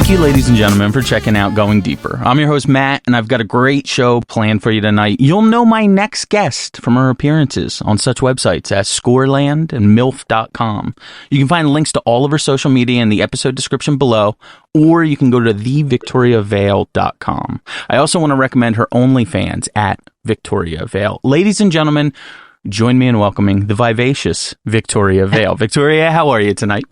Thank you, ladies and gentlemen, for checking out Going Deeper. I'm your host, Matt, and I've got a great show planned for you tonight. You'll know my next guest from her appearances on such websites as Scoreland and MILF.com. You can find links to all of her social media in the episode description below, or you can go to thevictoriavale.com. I also want to recommend her OnlyFans at Victoria Vale. Ladies and gentlemen, join me in welcoming the vivacious Victoria Vale. Victoria, how are you tonight?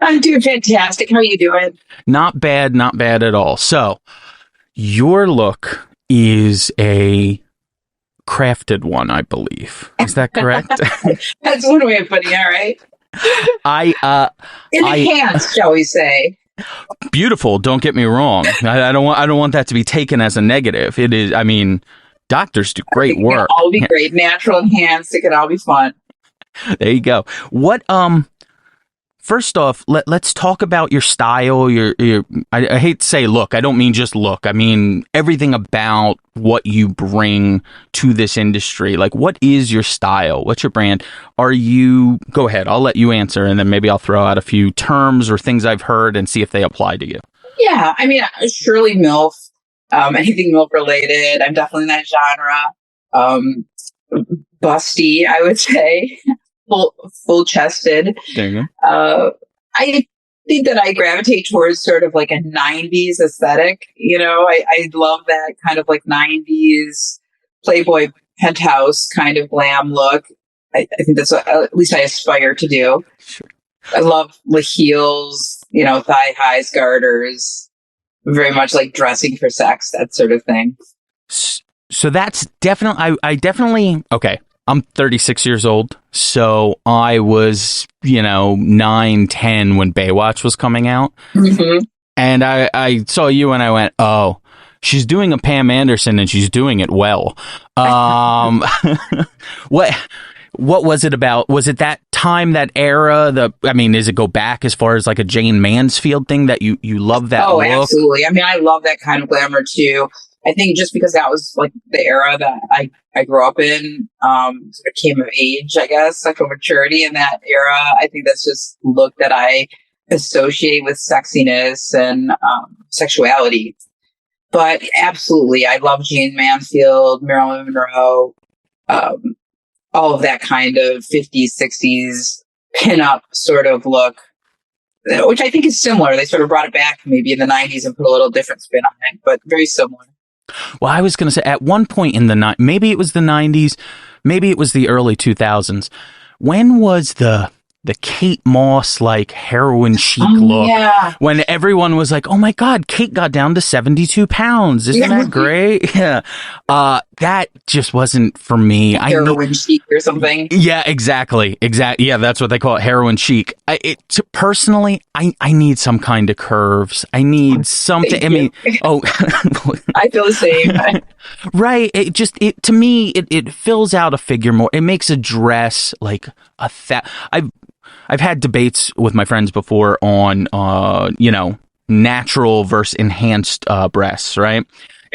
I'm doing fantastic. How are you doing? Not bad at all. So, your look is a crafted one, I believe. Is that correct? That's one way of putting it, right? Enhanced, shall we say? Beautiful. Don't get me wrong. I don't want that to be taken as a negative. It is. I mean, doctors do great work. It can all be great. Natural, enhanced. It can all be fun. There you go. What First off, let's talk about your style. I hate to say look. I don't mean just look. I mean everything about what you bring to this industry. Like, what is your style? What's your brand? Go ahead. I'll let you answer, and then maybe I'll throw out a few terms or things I've heard and see if they apply to you. Yeah, I mean, surely MILF. Anything MILF related. I'm definitely in that genre. Busty, I would say. Full chested. There you go. I think that I gravitate towards sort of like a 90s aesthetic. You know, I love that kind of like 90s Playboy penthouse kind of glam look. I think that's what at least I aspire to do. Sure. I love the heels, thigh highs, garters, very much like dressing for sex, that sort of thing. So that's definitely, I definitely, okay. I'm 36 years old, so I was, 9, 10 when Baywatch was coming out. Mm-hmm. And I saw you and I went, oh, she's doing a Pam Anderson and she's doing it well. What was it about? Was it that time, that era? Does it go back as far as like a Jane Mansfield thing that you love that look? Oh, absolutely. I mean, I love that kind of glamour too. I think just because that was like the era that I grew up in, sort of came of age, I guess, sexual maturity in that era. I think that's just look that I associate with sexiness and sexuality. But absolutely, I love Jane Mansfield, Marilyn Monroe, all of that kind of 50s, 60s pinup sort of look, which I think is similar. They sort of brought it back maybe in the 90s and put a little different spin on it, but very similar. Well, I was going to say at one point in maybe it was the 90s, maybe it was the early 2000s. When was the Kate Moss like heroin chic look? Yeah. When everyone was like, "Oh my God, Kate got down to 72 pounds. Isn't that great?" Yeah. That just wasn't for me. Heroin chic or something. Yeah, exactly. Yeah, that's what they call it, heroin chic. Personally, I need some kind of curves. I need something. I mean, I feel the same. Right. To me, it fills out a figure more. It makes a dress like I've had debates with my friends before on, natural versus enhanced breasts, right?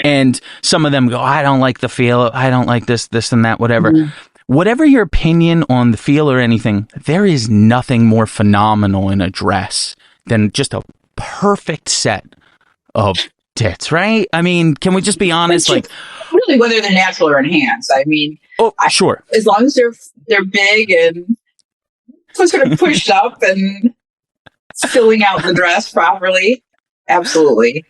And some of them go, I don't like the feel. I don't like this and that, whatever. Mm-hmm. Whatever your opinion on the feel or anything, there is nothing more phenomenal in a dress than just a perfect set of tits, right? I mean, can we just be honest? Like, really, whether they're natural or enhanced. I mean, sure. As long as they're big and sort of pushed up and filling out the dress properly. Absolutely.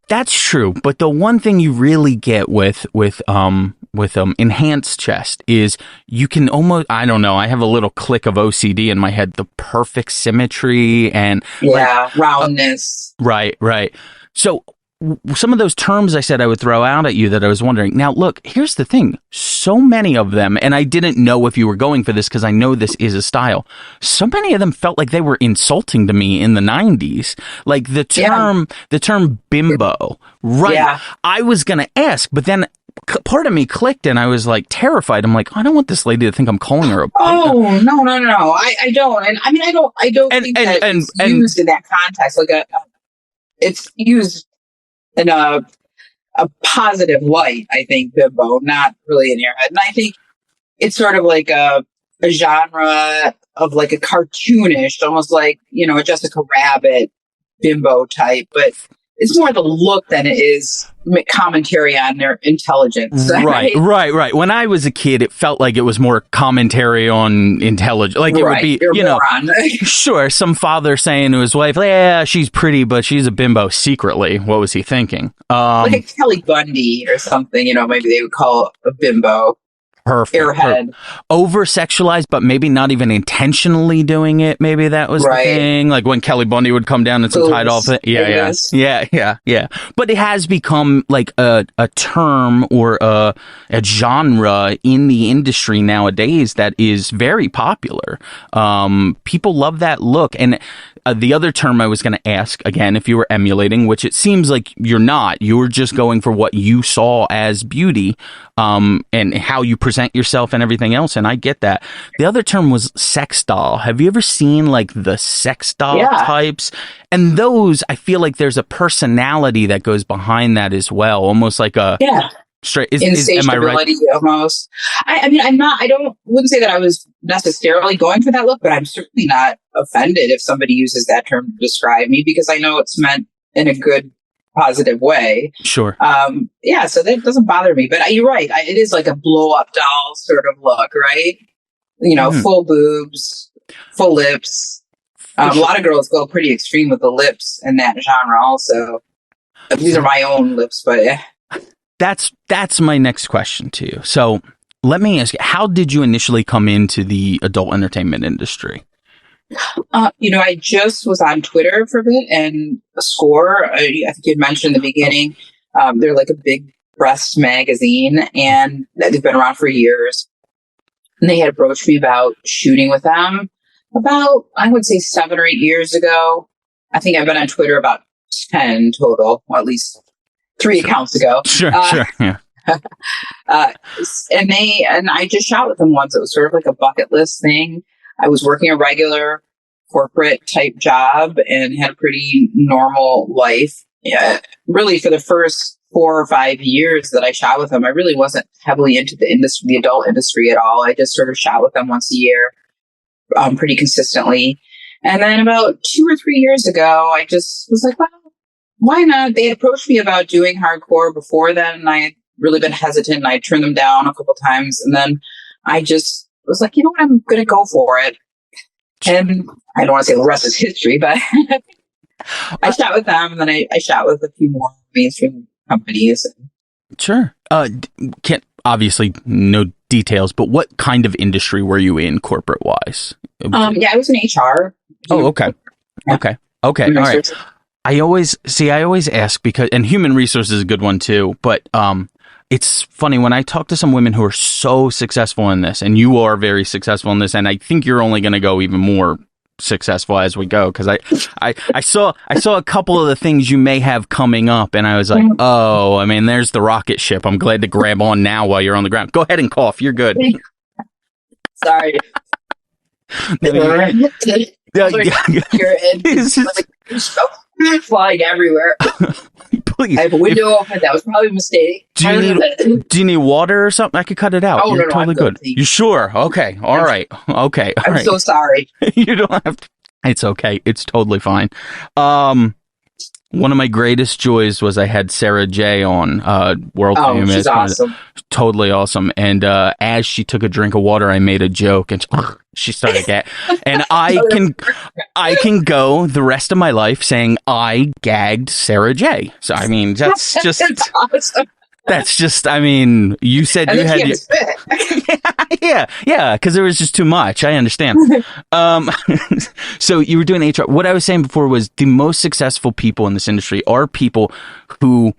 That's true. But the one thing you really get with enhanced chest is you can almost, I don't know, I have a little click of OCD in my head, the perfect symmetry and roundness. Right. So some of those terms I said I would throw out at you that I was wondering. Now, look, here's the thing. So many of them, and I didn't know if you were going for this because I know this is a style. So many of them felt like they were insulting to me in the 90s. Like the term bimbo. Right. Yeah. I was going to ask, but then part of me clicked and I was like terrified. I'm like, I don't want this lady to think I'm calling her a bimbo. Oh, no. I don't. And I mean, I don't think that it's used in that context. Like it's used in a positive light, I think, bimbo, not really in your head. And I think it's sort of like a genre of like a cartoonish, almost like, a Jessica Rabbit bimbo type, but it's more the look than it is commentary on their intelligence. Right. When I was a kid, it felt like it was more commentary on intelligence. Like it would be, sure, some father saying to his wife, yeah, she's pretty, but she's a bimbo secretly. What was he thinking? Like a Kelly Bundy or something, maybe they would call a bimbo. Perfect. Over-sexualized, but maybe not even intentionally doing it. Maybe that was the thing. Like when Kelly Bundy would come down in some tied off. Yeah. But it has become like a term or a genre in the industry nowadays that is very popular. People love that look. And the other term I was going to ask, again, if you were emulating, which it seems like you're not, you're just going for what you saw as beauty, and how you present yourself and everything else. And I get that. The other term was sex doll. Have you ever seen like the sex doll types? And those, I feel like there's a personality that goes behind that as well. Almost like a straight am I right? Almost. I mean, wouldn't say that I was necessarily going for that look, but I'm certainly not offended if somebody uses that term to describe me, because I know it's meant in a good, positive way. Sure. So that doesn't bother me, but you're right. It is like a blow up doll sort of look, right? Full boobs, full lips. A lot of girls go pretty extreme with the lips in that genre also. These are my own lips, but That's my next question to you. So let me ask you, how did you initially come into the adult entertainment industry? I just was on Twitter for a bit, and Score, I think you had mentioned in the beginning, they're like a big breast magazine, and they've been around for years. And they had approached me about shooting with them about, I would say, 7 or 8 years ago. I think I've been on Twitter about 10 total, or at least 3 accounts ago. Sure, yeah. And I just shot with them once. It was sort of like a bucket list thing. I was working a regular corporate type job and had a pretty normal life. Yeah, really, for the first 4 or 5 years that I shot with them, I really wasn't heavily into the adult industry at all. I just sort of shot with them once a year, pretty consistently. And then about 2 or 3 years ago, I just was like, well, why not? They had approached me about doing hardcore before then, and I had really been hesitant, and I turned them down a couple times. And then I just was like, you know what, I'm going to go for it. And I don't want to say the rest is history, but I shot with them, and then I shot with a few more mainstream companies. Sure. Can't, obviously, no details, but what kind of industry were you in corporate wise? I was in HR. Oh, okay. Yeah. Okay. All right. I always ask because, and human resources is a good one too, but it's funny when I talk to some women who are so successful in this, and you are very successful in this, and I think you're only going to go even more successful as we go, because I saw a couple of the things you may have coming up, and I was like, oh, I mean, there's the rocket ship. I'm glad to grab on now while you're on the ground. Go ahead and cough. You're good. Sorry. Flying everywhere. Please. I have a window open. That was probably a mistake. Do you need water or something? I could cut it out. Oh, You're no, totally good. You sure? Okay. All right. I'm so sorry. You don't have to. It's okay. It's totally fine. One of my greatest joys was I had Sarah J on, world famous. She's awesome. Totally awesome. And as she took a drink of water, I made a joke, and she started getting. And I can go the rest of my life saying I gagged Sarah J. So I mean, that's just awesome. That's just, I mean, you said and you had yeah, because there was just too much. I understand. So you were doing HR. What I was saying before was the most successful people in this industry are people who,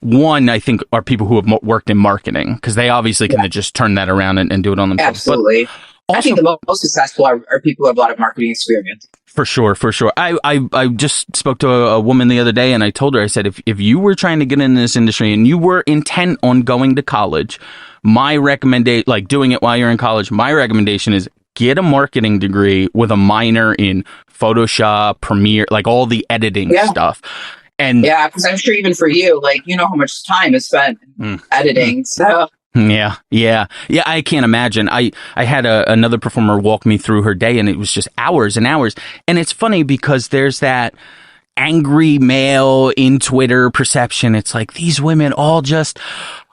one, I think, are people who have worked in marketing, because they obviously can just turn that around and do it on themselves. Absolutely. But I think the most successful are people who have a lot of marketing experience. For sure. I just spoke to a woman the other day, and I told her, I said, if you were trying to get into this industry and you were intent on going to college, my recommendation, like doing it while you're in college, my recommendation is get a marketing degree with a minor in Photoshop, Premiere, like all the editing stuff. And yeah, because I'm sure even for you, like, you know how much time is spent editing. So Yeah, I can't imagine. I had another performer walk me through her day, and it was just hours and hours. And it's funny because there's that angry male in Twitter perception. It's like these women all just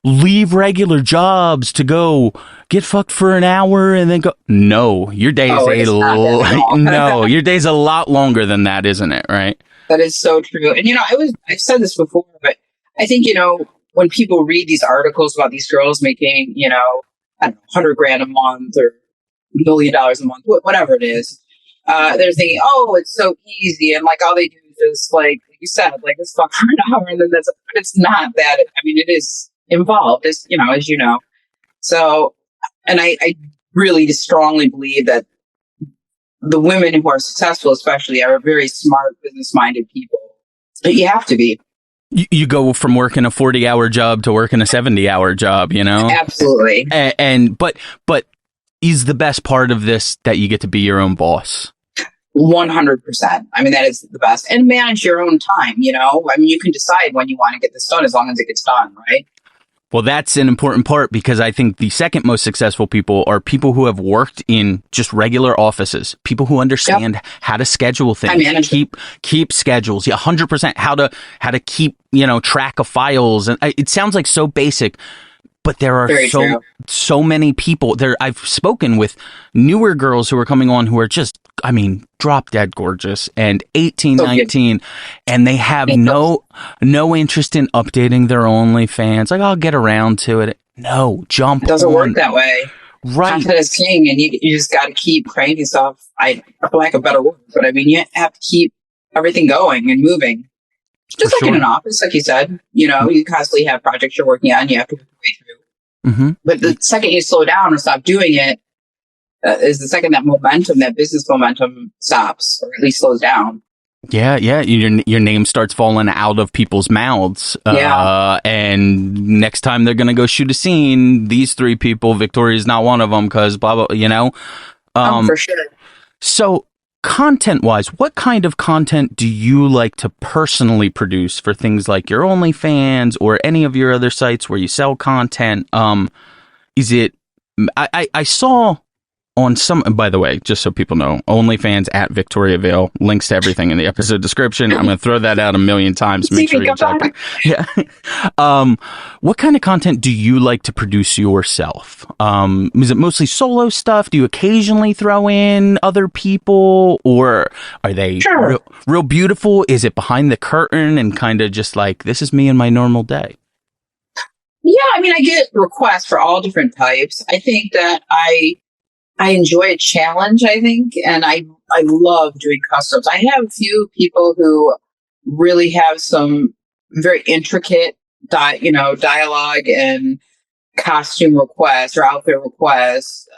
leave regular jobs to go get fucked for an hour and then go. No, your day is no, your day's a lot longer than that, isn't it? Right. That is so true. And, I've said this before, but I think, when people read these articles about these girls making, I don't know, 100 grand a month or $1 million a month, whatever it is, they're thinking, oh, it's so easy. And like all they do is just like you said, like this fuck for an hour. And then but it's not that. I mean, it is involved, as you know. So, and I really just strongly believe that the women who are successful, especially, are very smart, business-minded people. You have to be. You go from working a 40-hour job to working a 70-hour job, Absolutely. But is the best part of this that you get to be your own boss? 100%. I mean, that is the best. And manage your own time, I mean, you can decide when you want to get this done as long as it gets done, right? Well, that's an important part because I think the second most successful people are people who have worked in just regular offices, people who understand how to schedule things, keep schedules, 100%, how to keep, track of files. And it sounds like so basic, but there are so many people there. I've spoken with newer girls who are coming on who are just, I mean, drop dead gorgeous and 18, 19, and they have no interest in updating their OnlyFans. Like, I'll get around to it. No, jump. It doesn't work that way. Right. Content is king, and you just got to keep cranking stuff. For lack of a better word, but I mean, you have to keep everything going and moving. Just like in an office, like you said, you constantly have projects you're working on. You have to work your way through. Mm-hmm. But the second you slow down or stop doing it, is the second that business momentum stops, or at least slows down. Yeah. Your name starts falling out of people's mouths. And next time they're going to go shoot a scene, these three people, Victoria's not one of them because blah, blah, for sure. So content-wise, what kind of content do you like to personally produce for things like your OnlyFans or any of your other sites where you sell content? Is it... I saw on some... By the way, just so people know, OnlyFans at Victoria Vale, links to everything in the episode description. I'm going to throw that out a million times. Make sure you check it. Yeah. What kind of content do you like to produce yourself? Is it mostly solo stuff? Do you occasionally throw in other people? Or are they real beautiful? Is it behind the curtain and kind of just like, this is me in my normal day? Yeah, I mean, I get requests for all different types. I think that I enjoy a challenge, I think, and I love doing customs. I have a few people who really have some very intricate, dialogue and costume requests or outfit requests,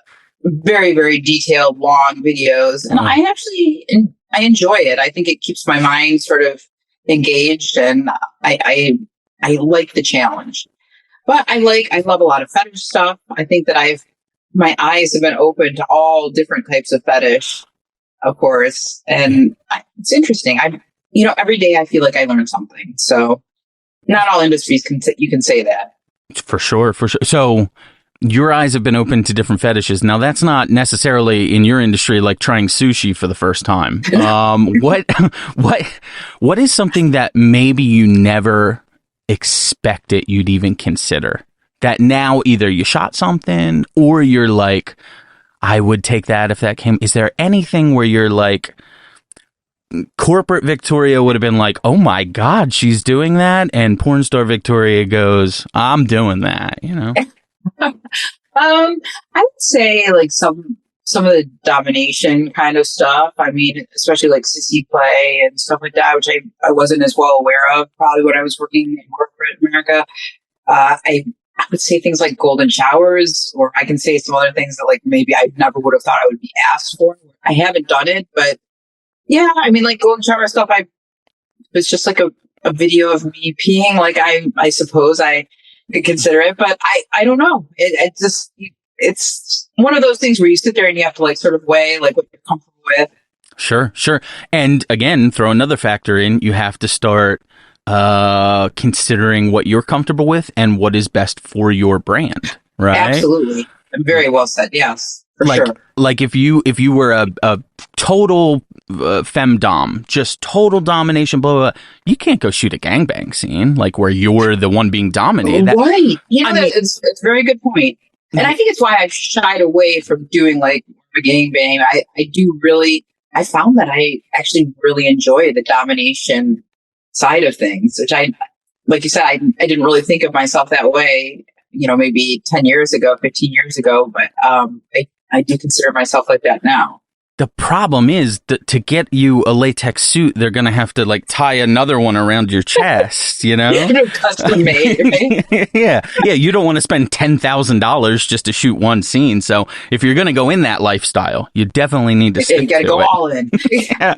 very, very detailed, long videos. And I enjoy it. I think it keeps my mind sort of engaged, and I like the challenge. But I love a lot of fetish stuff. I think that my eyes have been open to all different types of fetish, of course. And it's interesting. Every day I feel like I learn something. So not all industries you can say that. For sure. So your eyes have been open to different fetishes. Now that's not necessarily in your industry, like trying sushi for the first time. What is something that maybe you never expected you'd even consider? That now either you shot something or you're like, I would take that if that came. Is there anything where you're like, corporate Victoria would have been like, oh my God, she's doing that? And porn star Victoria goes, I'm doing that, I would say like some of the domination kind of stuff. I mean, especially like sissy play and stuff like that, which I wasn't as well aware of probably when I was working in corporate America. I would say things like golden showers, or I can say some other things that like maybe I never would have thought I would be asked for. I haven't done it, but yeah, I mean, like golden shower stuff, it's just like a video of me peeing. Like I suppose I could consider it, but I don't know. It's one of those things where you sit there and you have to like sort of weigh like what you're comfortable with. Sure. And again, throw another factor in. You have to start considering what you're comfortable with and what is best for your brand, right? Absolutely. Very well said. Yes. for sure. Like if you were a total femdom, just total domination, blah, blah, blah, you can't go shoot a gangbang scene like where you're the one being dominated. Right. It's a very good point. And I think it's why I've shied away from doing like a gangbang. I found that I actually really enjoy the domination side of things, which like you said, I didn't really think of myself that way, maybe 10 years ago, 15 years ago, but I do consider myself like that now. The problem is that to get you a latex suit, they're going to have to like tie another one around your chest, Custom made, right? Yeah. You don't want to spend $10,000 just to shoot one scene. So if you're going to go in that lifestyle, you definitely need to stick to it. You got to go all in. Yeah.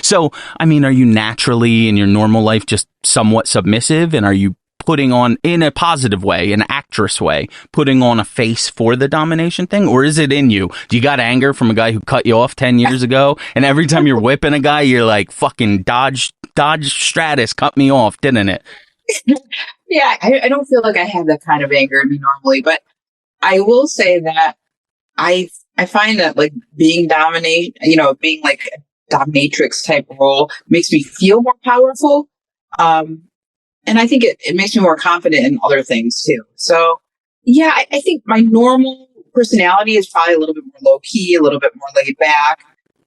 So, I mean, are you naturally in your normal life just somewhat submissive? And are you putting on, in a positive way, an actress way, putting on a face for the domination thing? Or is it in you? Do you got anger from a guy who cut you off 10 years ago? And every time you're whipping a guy, you're like, fucking Dodge Stratus cut me off, didn't it? Yeah, I don't feel like I have that kind of anger in me normally, but I will say that I find that like being being like a dominatrix type role makes me feel more powerful. And I think it makes me more confident in other things too. So yeah, I think my normal personality is probably a little bit more low key, a little bit more laid back,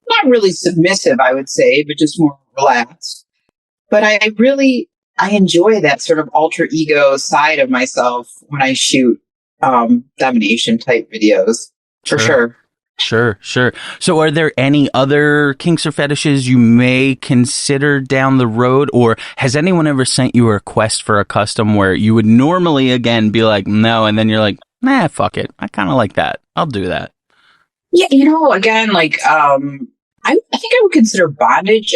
not really submissive, I would say, but just more relaxed. But I enjoy that sort of alter ego side of myself when I shoot domination type videos, for sure. Sure. So are there any other kinks or fetishes you may consider down the road? Or has anyone ever sent you a request for a custom where you would normally, again, be like, no, and then you're like, nah, fuck it. I kind of like that. I'll do that. Yeah, again, like, I think I would consider bondage,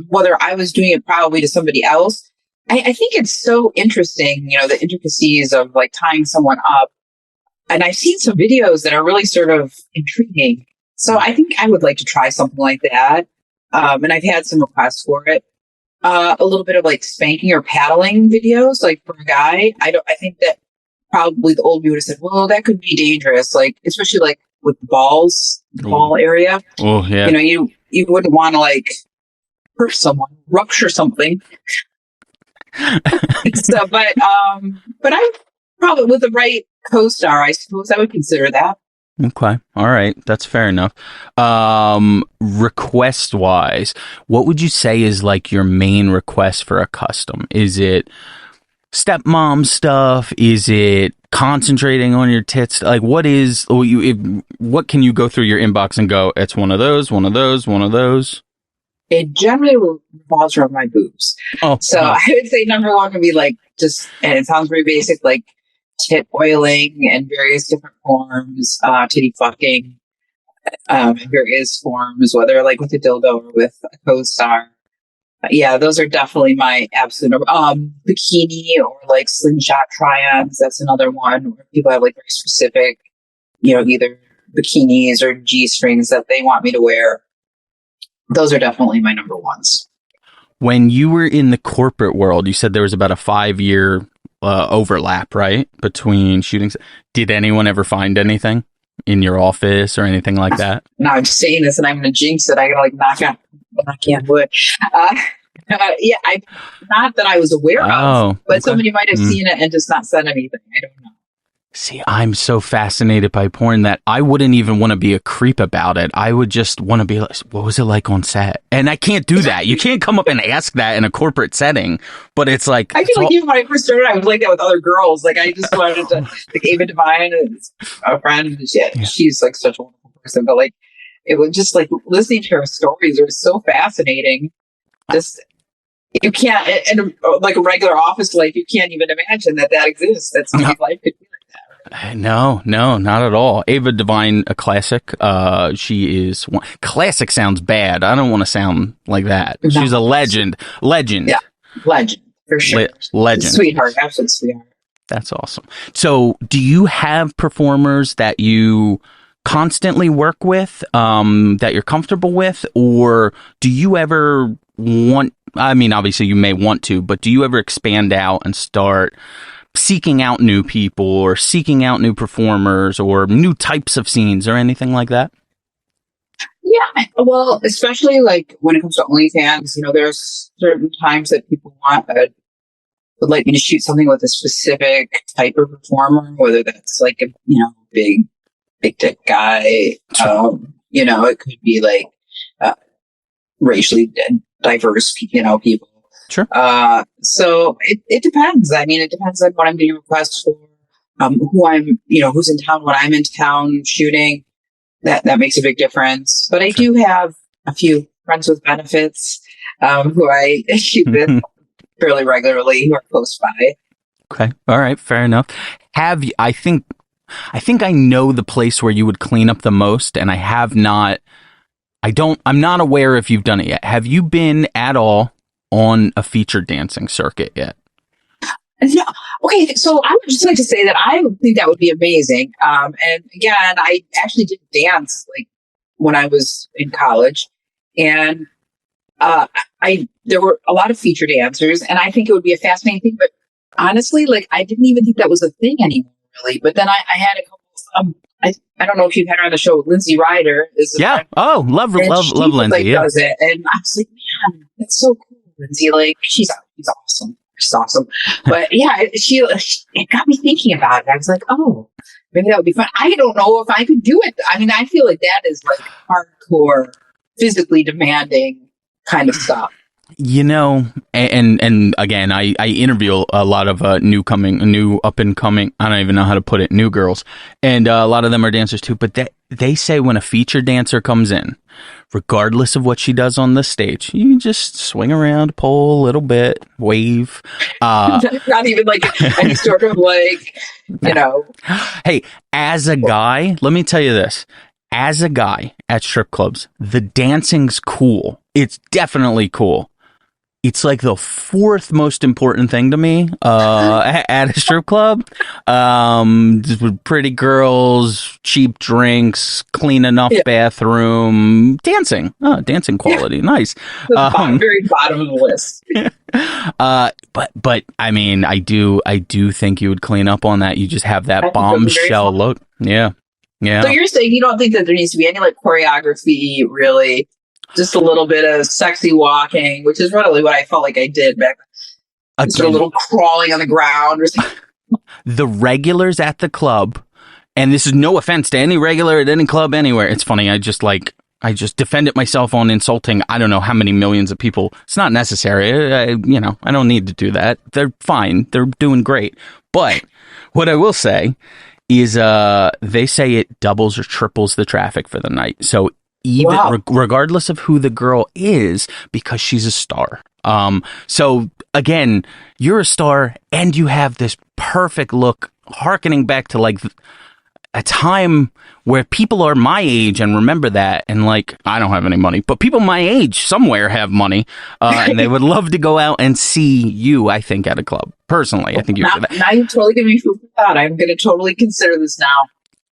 whether I was doing it probably to somebody else. I think it's so interesting, the intricacies of like tying someone up. And I've seen some videos that are really sort of intriguing. So I think I would like to try something like that. And I've had some requests for it. A little bit of like spanking or paddling videos, like for a guy. I think that probably the old me would have said, well, that could be dangerous. Like, especially like with the balls, the ball area. Oh, yeah. You wouldn't want to like hurt someone, rupture something. So, but I probably with the right co-star, I suppose I would consider that. Okay. All right. That's fair enough. Request wise, what would you say is like your main request for a custom? Is it stepmom stuff? Is it concentrating on your tits? Like what what can you go through your inbox and go, it's one of those, one of those, one of those? It generally revolves around my boobs. I would say number one would be like and it sounds very basic, like tit oiling in various different forms, titty fucking in various forms, whether like with a dildo or with a co-star. Yeah, those are definitely my absolute number. Bikini or like slingshot try-ons. That's another one where people have like very specific, either bikinis or G-strings that they want me to wear. Those are definitely my number ones. When you were in the corporate world, you said there was about a 5-year overlap, right? Between shootings. Did anyone ever find anything in your office or anything like that? No, I'm saying this and I'm going to jinx it. I got to like knock on wood. Yeah, not that I was aware of, but somebody might have seen it and just not said anything. I don't know. See, I'm so fascinated by porn that I wouldn't even want to be a creep about it. I would just want to be like, what was it like on set? And I can't do that. You can't come up and ask that in a corporate setting. But it's like... I feel like even when I first started, I was like that with other girls. Like, I just wanted to... Like, Ava Devine is a friend. She's like such a wonderful person. But like, it was just like listening to her stories was so fascinating. Just... You can't... In like a regular office life, you can't even imagine that exists. That somebody's life could be like that. No, not at all. Ava Devine, a classic. She is classic. Sounds bad. I don't want to sound like that. No. She's a legend. Yeah, legend for sure. Legend, sweetheart, absolute sweetheart. That's awesome. So, do you have performers that you constantly work with, that you're comfortable with, or do you ever want? I mean, obviously, you may want to, but do you ever expand out and start seeking out new people or seeking out new performers or new types of scenes or anything like that? Yeah, well, especially like when it comes to OnlyFans, there's certain times that people would like me to shoot something with a specific type of performer, whether that's like a big dick guy. It could be like racially diverse, people. Sure. So it depends. I mean, it depends on what I'm getting requests for, who I'm, who's in town when I'm in town shooting. That makes a big difference. But I do have a few friends with benefits who I shoot with fairly regularly, who are close by. Okay. All right. Fair enough. I think I know the place where you would clean up the most, and I have not. I'm not aware if you've done it yet. Have you been at all on a featured dancing circuit yet? No. Okay, so I would just like to say that I would think that would be amazing. And again, I actually did dance like when I was in college, and there were a lot of feature dancers, and I think it would be a fascinating thing. But honestly, like I didn't even think that was a thing anymore, really. But then I had a couple. I don't know if you've had her on the show. Lindsay Ryder is friend, love Lindsay. Like, does it, and I was like, man, that's so cool, Lindsay. Like she's awesome. She's awesome. But yeah, it got me thinking about it. I was like, oh, maybe that would be fun. I don't know if I could do it. I mean, I feel like that is like hardcore, physically demanding kind of stuff. And again, I interview a lot of new up and coming, I don't even know how to put it, new girls. And a lot of them are dancers too. But they say when a feature dancer comes in, regardless of what she does on the stage, you just swing around, pull a little bit, wave. Not even like any sort of like, Hey, as a guy, let me tell you this. As a guy at strip clubs, the dancing's cool. It's definitely cool. It's like the fourth most important thing to me at a strip club. Just with pretty girls, cheap drinks, clean enough bathroom, dancing. Oh, dancing quality, nice. Very bottom of the list. But I mean, I do think you would clean up on that. You just have that bombshell look. Yeah. So you're saying you don't think that there needs to be any like choreography, really? Just a little bit of sexy walking, which is really what I felt like I did back then. Just a little crawling on the ground or something. The regulars at the club, and this is no offense to any regular at any club anywhere. It's funny. I just defended myself on insulting I don't know how many millions of people. It's not necessary. I don't need to do that. They're fine. They're doing great. But what I will say is they say it doubles or triples the traffic for the night. So even regardless of who the girl is, because she's a star. So again, you're a star and you have this perfect look, hearkening back to like a time where people are my age and remember that. And like, I don't have any money, but people my age somewhere have money, and they would love to go out and see you, I think, at a club. Personally, I think you. Now you totally give me food for thought. I'm going to totally consider this now.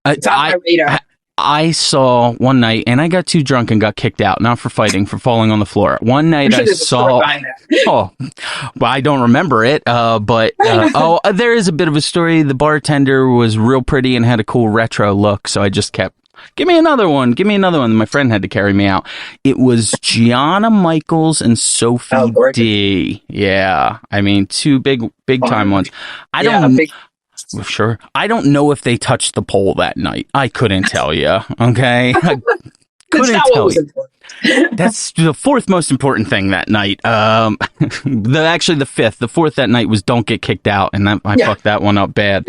It's on my radar. I saw one night, and I got too drunk and got kicked out. Not for fighting, for falling on the floor. One night I saw. Well, I don't remember it. But there is a bit of a story. The bartender was real pretty and had a cool retro look, so I just kept. Give me another one. Give me another one. My friend had to carry me out. It was Gianna Michaels and Sophie D. Yeah, I mean, two big time ones. Sure. I don't know if they touched the pole that night. I couldn't tell you. Okay. I couldn't tell you. That's the fourth most important thing that night. Actually the fifth. The fourth that night was don't get kicked out. And I fucked that one up bad.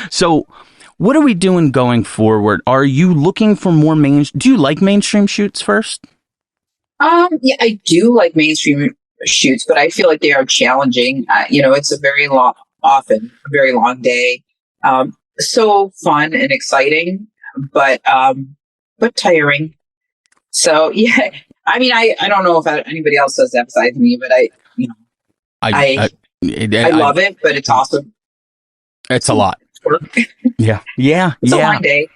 So what are we doing going forward? Are you looking for more do you like mainstream shoots first? Yeah, I do like mainstream shoots, but I feel like they are challenging. It's often a very long day. So fun and exciting, but tiring. So yeah, I mean, I don't know if anybody else does that besides me, but I love it, but it's awesome. It's a lot. Work. Yeah. It's a long day.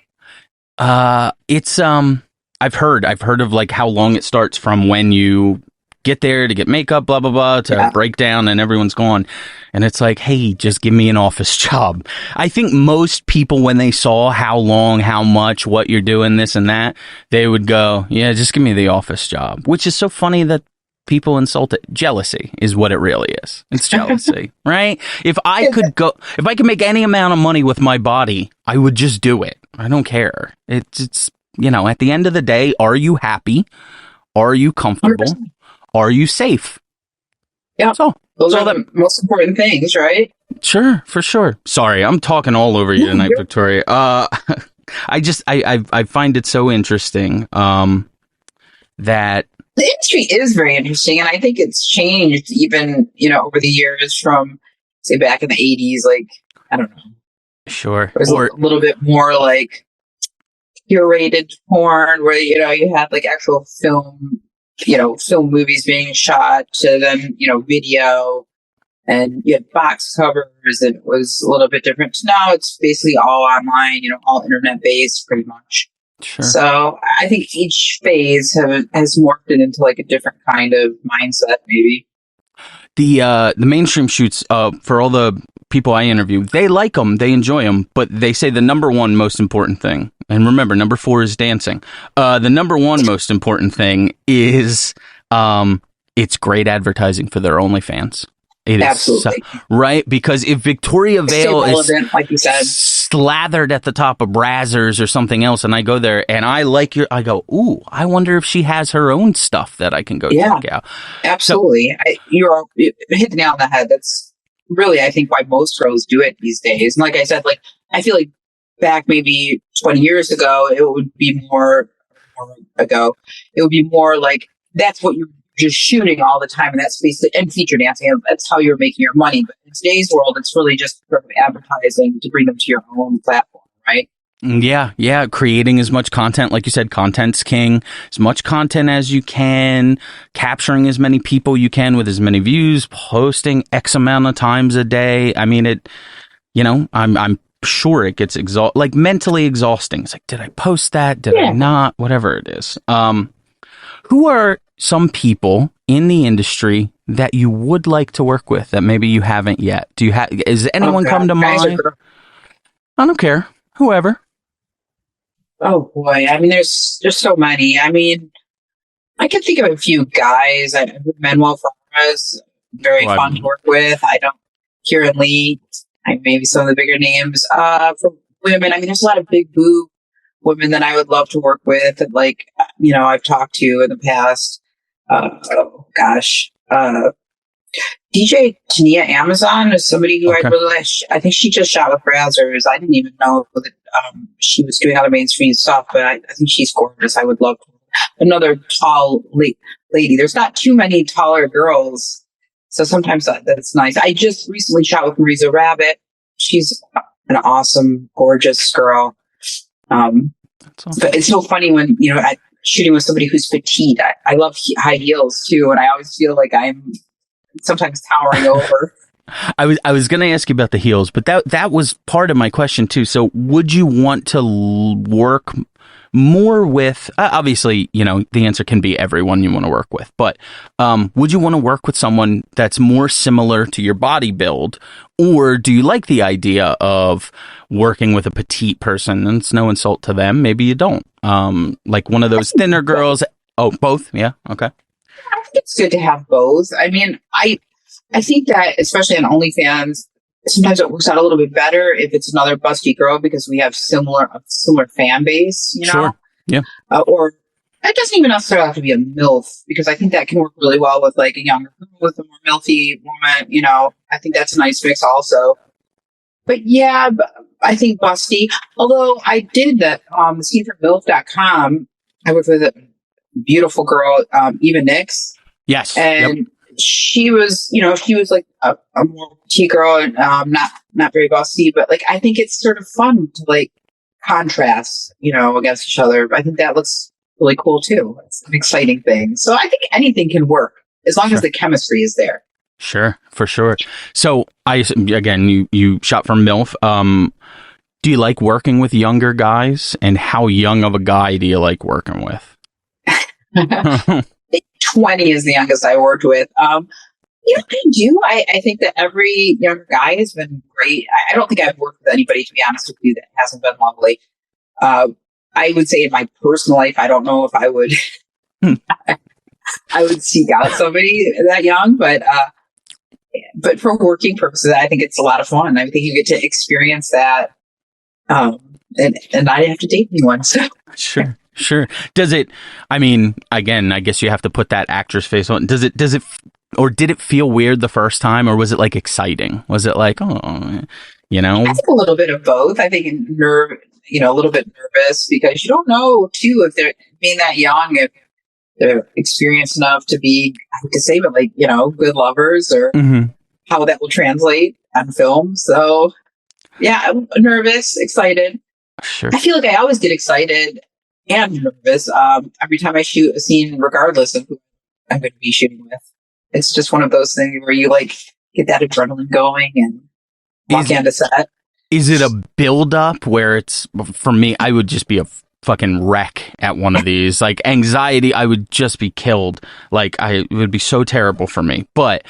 It's I've heard of like how long it starts from when you get there to get makeup, blah, blah, blah, to break down and everyone's gone. And it's like, hey, just give me an office job. I think most people, when they saw how long, how much, what you're doing, this and that, they would go, yeah, just give me the office job, which is so funny that people insult it. Jealousy is what it really is. It's jealousy, right? If I could make any amount of money with my body, I would just do it. I don't care. It's at the end of the day, are you happy? Are you comfortable? 100%. Are you safe? Yeah. Those are the most important things, right? Sure, for sure. Sorry, I'm talking all over you tonight, Victoria. I find it so interesting that the industry is very interesting, and I think it's changed even, over the years from, say, back in the 80s, like, I don't know. Sure. It was a little bit more like curated porn where, you had like actual film, film movies being shot to then, video, and you had box covers, and it was a little bit different. Now it's basically all online, all internet based pretty much. Sure. So I think each phase has morphed it into like a different kind of mindset, maybe. The mainstream shoots, for all the people I interview, they like them, they enjoy them, but they say the number one most important thing, and remember, number 4 is dancing. The number one most important thing is it's great advertising for their OnlyFans. It Absolutely. is right, because if Victoria Vale is like you said, slathered at the top of Brazzers or something else, and I go there and I go, ooh, I wonder if she has her own stuff that I can go check out. Absolutely. So, you hit the nail on the head. That's really, I think, why most girls do it these days. And like I said, like I feel like back maybe 20 years ago, it would be more like that's what you're just shooting all the time, and that's basically, and feature dancing, and that's how you're making your money. But in today's world, it's really just sort of advertising to bring them to your own platform, right? Yeah. Creating as much content, like you said, content's king. As much content as you can, capturing as many people you can with as many views, posting X amount of times a day. I mean, I'm sure it gets mentally exhausting. It's like, did I post that? Did I not? Whatever it is. Who are some people in the industry that you would like to work with that maybe you haven't yet? Is anyone come to mind? I don't care. Whoever. Oh boy. I mean, there's so many. I mean, I can think of a few guys. Manuel Flores, very fun to work with. I don't, Kieran Lee, maybe some of the bigger names. For women, I mean, there's a lot of big boob women that I would love to work with, and like, I've talked to in the past. DJ Tania Amazon is somebody who I really like. I think she just shot with Brazzers. I didn't even know that she was doing other mainstream stuff, but I think she's gorgeous. I would love to. Another tall lady. There's not too many taller girls, so sometimes that's nice. I just recently shot with Marisa Rabbit. She's an awesome, gorgeous girl. But it's so funny when shooting with somebody who's petite. I love high heels too, and I always feel like I'm sometimes towering over. I was going to ask you about the heels, but that was part of my question too. So, would you want to work more with? Obviously, the answer can be everyone you want to work with, but would you want to work with someone that's more similar to your body build, or do you like the idea of working with a petite person? And it's no insult to them. Maybe you don't. Like one of those thinner girls. Oh, both? Yeah. Okay. I think it's good to have both. I mean, I think that especially on OnlyFans, sometimes it works out a little bit better if it's another busty girl because we have a similar fan base, Sure. Yeah. Or it doesn't even necessarily have to be a MILF, because I think that can work really well with like a younger girl with a more MILFy woman. I think that's a nice mix also. But yeah, I think busty. Although I did that the scene for MILF.com, I worked with a beautiful girl, Eva Nix. Yes. And she was like a more petite girl and not very bossy, but like I think it's sort of fun to like contrast, against each other. I think that looks really cool too. It's an exciting thing. So I think anything can work as long as the chemistry is there. Sure, for sure. So you shot for MILF. Do you like working with younger guys, and how young of a guy do you like working with? 20 is the youngest I worked with. I do. I think that every younger guy has been great. I don't think I've worked with anybody, to be honest with you, that hasn't been lovely. I would say in my personal life, I don't know if I would I would seek out somebody that young, but for working purposes, I think it's a lot of fun. I think you get to experience that, and I have to date anyone. So sure. Does it? I mean, again, I guess you have to put that actress face on. Does it? Or did it feel weird the first time, or was it like exciting? Was it like, oh, you know? I think a little bit of both. I think a little bit nervous because you don't know too if they're being that young, if they're experienced enough to be, I hate to say, but like, good lovers, or how that will translate on film. So yeah, I'm nervous, excited. Sure. I feel like I always get excited and nervous every time I shoot a scene, regardless of who I'm going to be shooting with. It's just one of those things where you like get that adrenaline going and walk into set. Is it a build up where it's, for me, I would just be a fucking wreck at one of these. Like anxiety, I would just be killed. Like it would be so terrible for me. But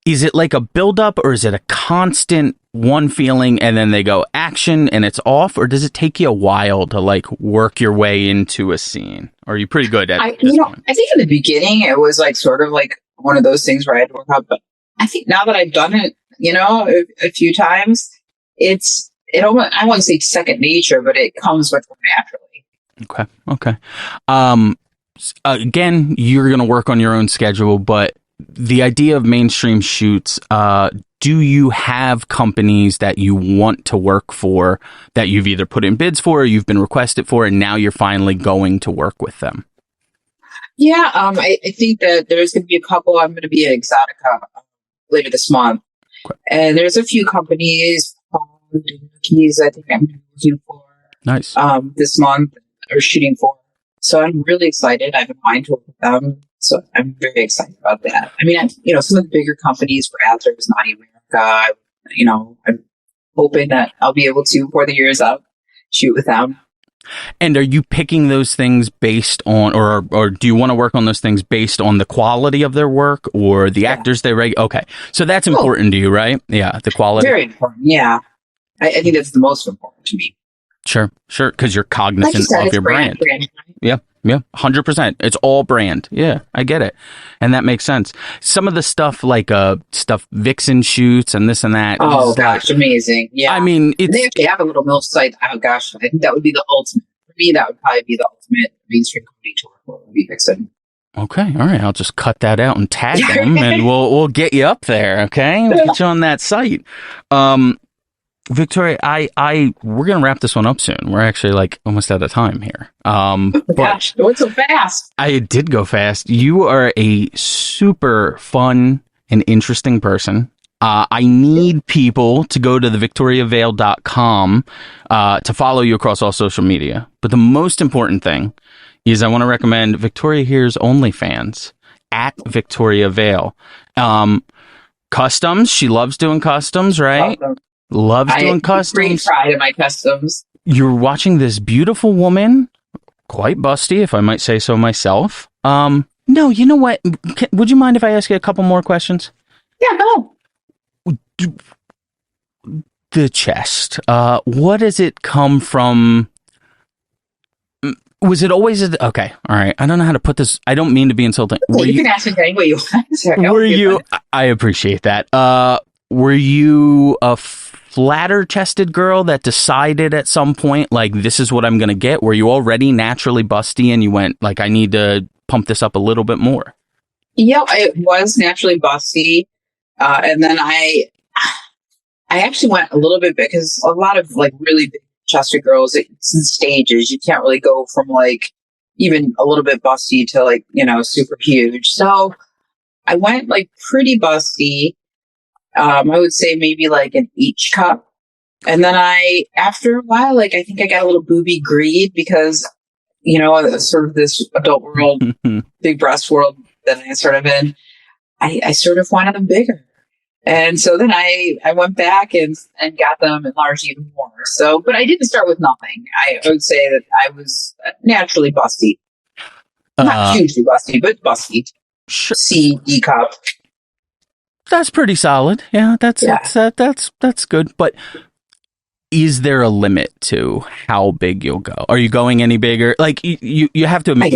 is it like a build up, or is it a constant one feeling and then they go action and it's off? Or does it take you a while to like work your way into a scene? Or are you pretty good at this point? I think in the beginning it was like sort of like one of those things where I had to work out. But I think now that I've done it, a few times, I wouldn't say second nature, but it comes much more naturally. Okay. Again, you're going to work on your own schedule, but the idea of mainstream shoots, do you have companies that you want to work for that you've either put in bids for or you've been requested for, and now you're finally going to work with them? Yeah, I think that there's going to be a couple. I'm going to be at Exotica later this month. Okay. And there's a few companies, keys, I think I'm looking for nice this month, or shooting for. So I'm really excited. I've been wanting to work with them. So I'm very excited about that. I mean, some of the bigger companies, Brazzers, Naughty America, I'm hoping that I'll be able to, before the year's up, shoot with them. And are you picking those things based on, or do you want to work on those things based on the quality of their work or the actors they okay. So that's important to you, right? Yeah, the quality. Very important, yeah. I think that's the most important to me. Sure. Because you're cognizant of your brand. Yeah, 100%. It's all brand. Yeah, I get it. And that makes sense. Some of the stuff like stuff Vixen shoots and this and that. Oh, gosh, amazing. Yeah. I mean, they actually have a little MILF site. Oh, gosh, I think that would be the ultimate. For me, that would probably be the ultimate mainstream company tour for would be Vixen. Okay, all right. I'll just cut that out and tag them, and we'll get you up there, okay? We'll get you on that site. Victoria, we're gonna wrap this one up soon. We're actually like almost out of time here. Gosh, it went so fast. It did go fast. You are a super fun and interesting person. I need people to go to thevictoriavale.com to follow you across all social media. But the most important thing is I want to recommend Victoria Here's OnlyFans at Victoria Vale. Customs. She loves doing customs, right? Awesome. Loves doing customs. Great pride in my customs. You're watching this beautiful woman, quite busty, if I might say so myself. No, you know what? Would you mind if I ask you a couple more questions? Yeah, go. The chest. What does it come from? Was it always okay? All right. I don't know how to put this. I don't mean to be insulting. You can ask me any way you want. Were you? I appreciate that. Were you a flatter chested girl that decided at some point, like, this is what I'm going to get? Were you already naturally busty and you went, like, I need to pump this up a little bit more? Yeah, it was naturally busty. And then I actually went a little bit because a lot of like really big chested girls, it's in stages. You can't really go from like even a little bit busty to like, super huge. So I went like pretty busty. I would say maybe like an H cup. And then after a while, like, I think I got a little booby greed because, sort of this adult world, big breast world that I sort of in, I sort of wanted them bigger. And so then I went back and got them enlarged even more. So, but I didn't start with nothing. I would say that I was naturally busty. Not hugely busty, but busty. Sure. C, D cup. That's pretty solid. Yeah, that's good. But is there a limit to how big you'll go? Are you going any bigger? Like you have to admit,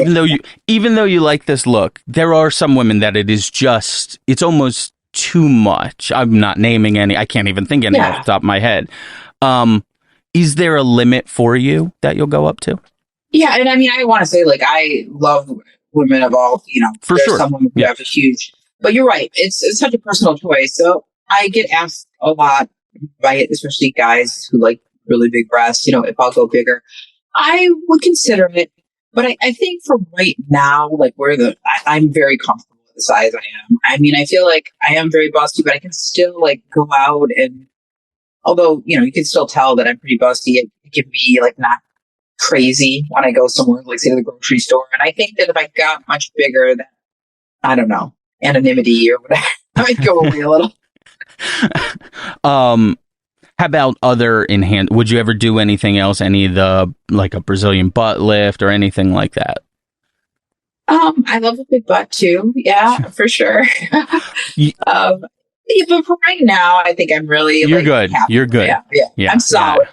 even though you like this look, there are some women that it's almost too much. I'm not naming any. I can't even think any off the top of my head. Is there a limit for you that you'll go up to? Yeah, and I mean, I want to say, like, I love women of all, For there's sure. some women who have a huge, but you're right. It's such a personal choice. So I get asked a lot by especially guys who like really big breasts, if I'll go bigger. I would consider it, but I think for right now, like I'm very comfortable with the size I am. I mean, I feel like I am very busty, but I can still like go out and, although, you can still tell that I'm pretty busty, it can be like not crazy when I go somewhere, like say to the grocery store. And I think that if I got much bigger, then I don't know, anonymity or whatever, I might go away a little. How about other would you ever do anything else? Any of the, like a Brazilian butt lift or anything like that? I love a big butt too. Yeah, for sure. Yeah, but for right now, I think I'm really You're good. You're good. Yeah. I'm solid.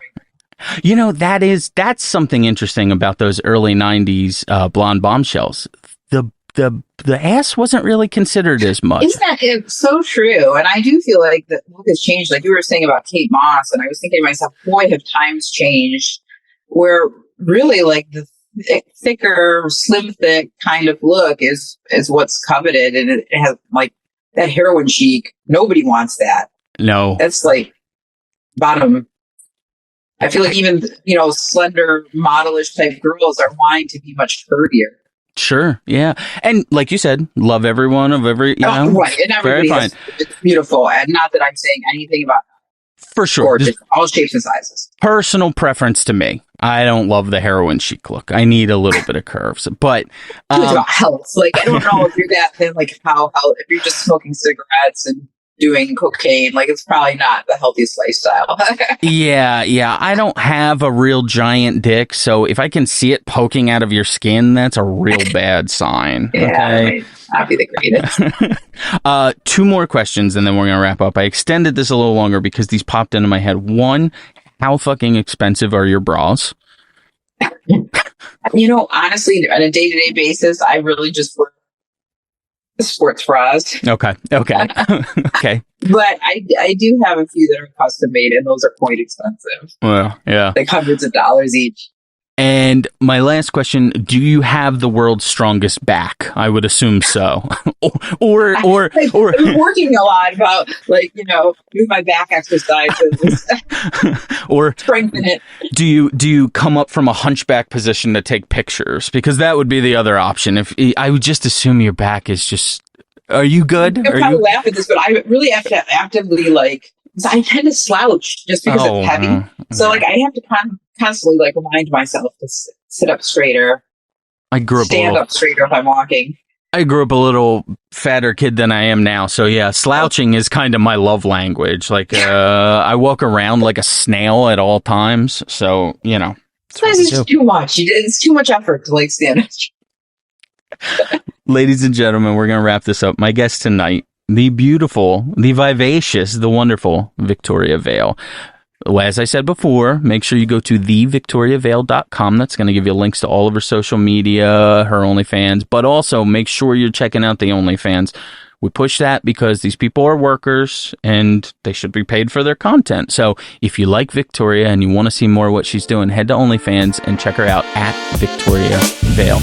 That's something interesting about those early 90s blonde bombshells. The ass wasn't really considered as much. Isn't that it's so true? And I do feel like the look has changed. Like you were saying about Kate Moss, and I was thinking to myself, boy, have times changed where really like the thicker, slim, thick kind of look is what's coveted. And it has like that heroin chic. Nobody wants that. No. That's like bottom. I feel like even, slender, modelish type girls are wanting to be much curvier. Sure. Yeah. And like you said, love everyone of every, right. And everybody it's beautiful. And not that I'm saying anything about for sure. Just all shapes and sizes. Personal preference to me. I don't love the heroin chic look. I need a little bit of curves. But it's about health. Like I don't know if you're that thin, like how if you're just smoking cigarettes and doing cocaine, like it's probably not the healthiest lifestyle. Yeah. I don't have a real giant dick, so if I can see it poking out of your skin, that's a real bad sign. Yeah, okay? I'd be the greatest. 2 more questions, and then we're gonna wrap up. I extended this a little longer because these popped into my head. 1, how fucking expensive are your bras? Honestly, on a day-to-day basis, I really just wear sports bras. Okay. Okay. But I do have a few that are custom made, and those are quite expensive. Well, yeah. Like hundreds of dollars each. And my last question, do you have the world's strongest back? I would assume so. or I'm working a lot about do my back exercises or strengthen it. Do you come up from a hunchback position to take pictures? Because that would be the other option. If I would just assume your back is just, are you good? I probably laugh at this, but I really have to actively I tend to slouch just because it's heavy. So I have to constantly remind myself to sit up straighter. Stand up straighter if I'm walking. I grew up a little fatter kid than I am now. So yeah, slouching is kind of my love language. I walk around like a snail at all times. So, Sometimes it's just too much. It's too much effort to stand up. Ladies and gentlemen, we're going to wrap this up. My guest tonight, the beautiful, the vivacious, the wonderful Victoria Vale. As I said before, make sure you go to thevictoriavale.com. That's going to give you links to all of her social media, her OnlyFans, but also make sure you're checking out the OnlyFans. We push that because these people are workers and they should be paid for their content. So if you like Victoria and you want to see more of what she's doing, head to OnlyFans and check her out at Victoria Vale.